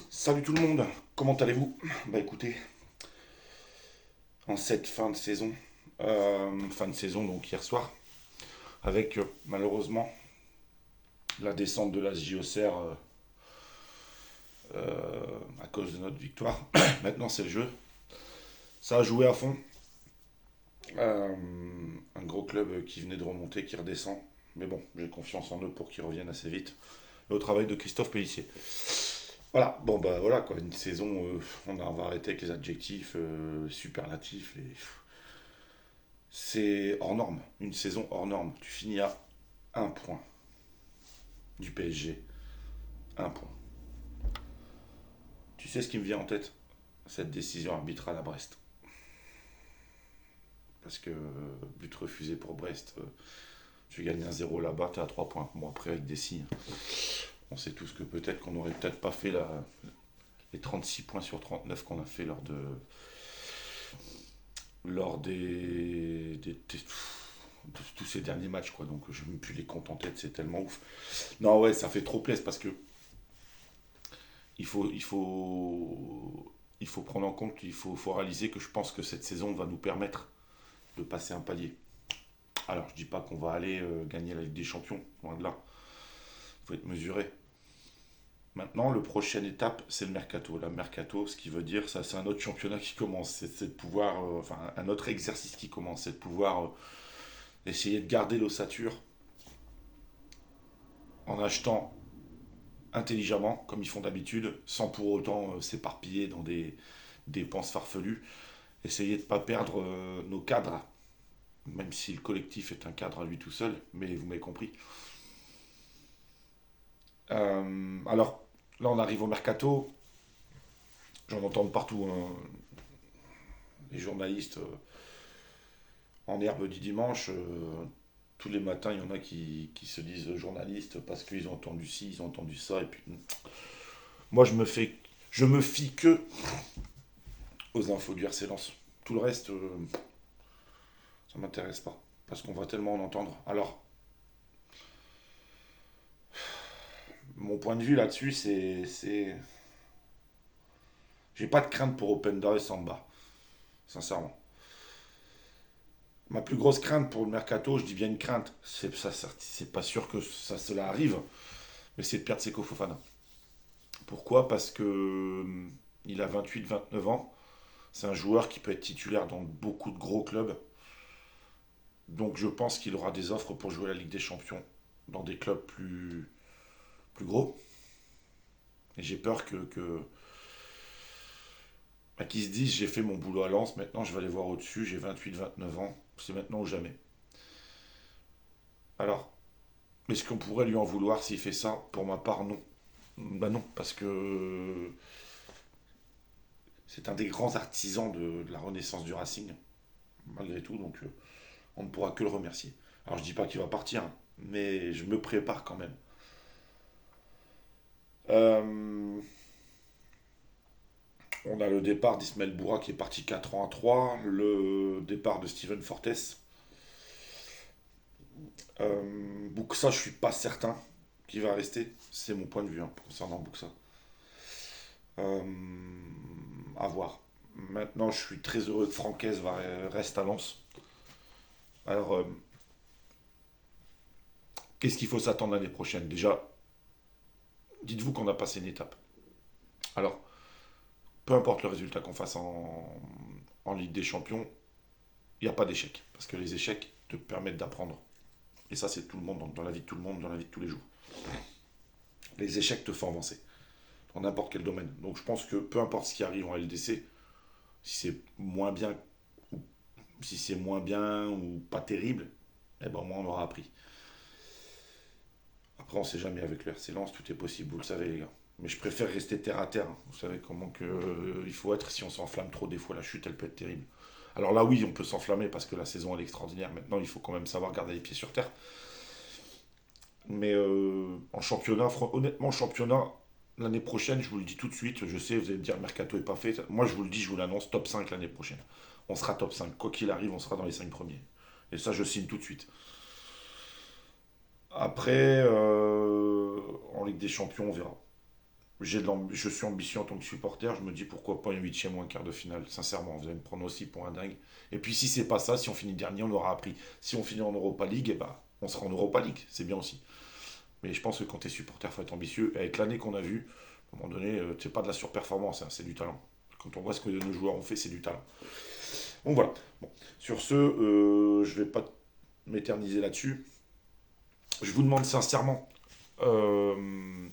Salut tout le monde, comment allez-vous? Bah écoutez, en cette fin de saison donc hier soir, avec malheureusement la descente de la JOCR à cause de notre victoire. Maintenant c'est le jeu, ça a joué à fond. Euh, un gros club qui venait de remonter, qui redescend. Mais bon, j'ai confiance en eux pour qu'ils reviennent assez vite. Et au travail de Christophe Pellissier. Voilà, bon bah voilà quoi, une saison, on va arrêter avec les adjectifs superlatifs. C'est hors norme, une saison hors norme. Tu finis à un point du PSG, un point. Tu sais ce qui me vient en tête? Cette décision arbitrale à Brest. Parce que but refusé pour Brest, tu gagnes 1-0 là-bas, t'es à 3 points. Bon après avec des signes, on sait tous que peut-être qu'on n'aurait peut-être pas fait les 36 points sur 39 qu'on a fait lors de tous ces derniers matchs quoi. Donc je ne même plus les comptes en tête, c'est tellement ouf. Non ouais, ça fait trop plaisir parce que il faut, il faut, il faut prendre en compte, faut réaliser que je pense que cette saison va nous permettre de passer un palier. Alors, je dis pas qu'on va aller gagner la Ligue des Champions, loin de là. Il faut être mesuré. Maintenant, le prochaine étape, c'est le mercato. La mercato, ce qui veut dire, ça, c'est un autre championnat qui commence. C'est de pouvoir, enfin, un autre exercice qui commence. C'est de pouvoir essayer de garder l'ossature en achetant intelligemment, comme ils font d'habitude, sans pour autant s'éparpiller dans des dépenses farfelues. Essayer de ne pas perdre nos cadres, même si le collectif est un cadre à lui tout seul, mais vous m'avez compris. Alors, là, on arrive au mercato, j'en entends de partout, hein. Les journalistes en herbe du dimanche, tous les matins, il y en a qui se disent journalistes parce qu'ils ont entendu ci, ils ont entendu ça, et puis moi, je me fie que aux infos du RC Lens. Tout le reste, ça m'intéresse pas, parce qu'on va tellement en entendre. Alors, mon point de vue là-dessus, j'ai pas de crainte pour Openda et Samba, sincèrement. Ma plus grosse crainte pour le mercato, je dis bien une crainte, c'est pas sûr que cela arrive, mais c'est de perdre Seko Fofana. Pourquoi? Parce que il a 28-29 ans, c'est un joueur qui peut être titulaire dans beaucoup de gros clubs, donc je pense qu'il aura des offres pour jouer la Ligue des Champions dans des clubs plus gros. Et j'ai peur qu'ils se disent j'ai fait mon boulot à Lens, maintenant je vais aller voir au-dessus, j'ai 28-29 ans, c'est maintenant ou jamais. Alors, est-ce qu'on pourrait lui en vouloir s'il fait ça? Pour ma part, non. Bah non, parce que c'est un des grands artisans de la renaissance du Racing, malgré tout, donc on ne pourra que le remercier. Alors je dis pas qu'il va partir, hein, mais je me prépare quand même. Euh, on a le départ d'Ismaël Boura qui est parti 4 ans à 3, le départ de Steven Fortes. Buxa, je suis pas certain qu'il va rester, c'est mon point de vue hein, concernant Buxa. Euh, à voir. Maintenant, je suis très heureux que Francaise reste à Lens. Alors, qu'est-ce qu'il faut s'attendre l'année prochaine? Déjà, dites-vous qu'on a passé une étape. Alors, peu importe le résultat qu'on fasse en Ligue des Champions, il n'y a pas d'échec. Parce que les échecs te permettent d'apprendre. Et ça, c'est tout le monde, dans la vie de tout le monde, dans la vie de tous les jours. Les échecs te font avancer, dans n'importe quel domaine. Donc je pense que peu importe ce qui arrive en LDC, si c'est moins bien ou si c'est moins bien ou pas terrible, eh ben au moins on aura appris. Après, on sait jamais avec le RC Lens, tout est possible, vous le savez, les gars. Mais je préfère rester terre à terre, hein. Vous savez comment il faut être si on s'enflamme trop. Des fois, la chute, elle peut être terrible. Alors là, oui, on peut s'enflammer parce que la saison, elle est extraordinaire. Maintenant, il faut quand même savoir garder les pieds sur terre. Mais en championnat, honnêtement, championnat, l'année prochaine, je vous le dis tout de suite, je sais, vous allez me dire, le mercato est pas fait. Moi, je vous le dis, je vous l'annonce, top 5 l'année prochaine. On sera top 5. Quoi qu'il arrive, on sera dans les 5 premiers. Et ça, je signe tout de suite. Après, en Ligue des Champions, on verra. Je suis ambitieux en tant que supporter, je me dis pourquoi pas un huitième ou un quart de finale, sincèrement, vous allez me prendre aussi pour un dingue. Et puis si c'est pas ça, si on finit dernier, on aura appris. Si on finit en Europa League, eh ben, on sera en Europa League, c'est bien aussi. Mais je pense que quand tu es supporter, il faut être ambitieux. Et avec l'année qu'on a vue, à un moment donné, c'est pas de la surperformance, hein, c'est du talent. Quand on voit ce que nos joueurs ont fait, c'est du talent. Donc voilà. Bon. Sur ce, je vais pas m'éterniser là-dessus. Je vous demande sincèrement, euh,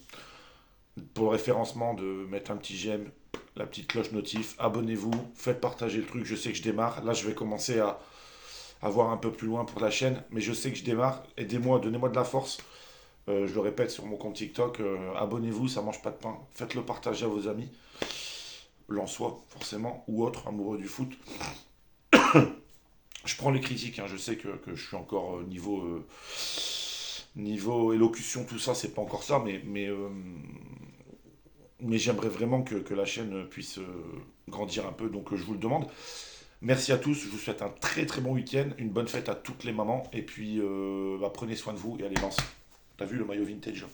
pour le référencement, de mettre un petit j'aime, la petite cloche notif, abonnez-vous, faites partager le truc. Je sais que je démarre. Là, je vais commencer à voir un peu plus loin pour la chaîne, mais je sais que je démarre. Aidez-moi, donnez-moi de la force. Je le répète sur mon compte TikTok, abonnez-vous, ça mange pas de pain. Faites-le partager à vos amis, Lensois forcément, ou autres, amoureux du foot. Je prends les critiques, hein, je sais que je suis encore niveau élocution, tout ça, c'est pas encore ça, mais j'aimerais vraiment que la chaîne puisse grandir un peu, donc je vous le demande. Merci à tous, je vous souhaite un très très bon week-end, une bonne fête à toutes les mamans, et puis prenez soin de vous et allez lancer. T'as vu le maillot vintage?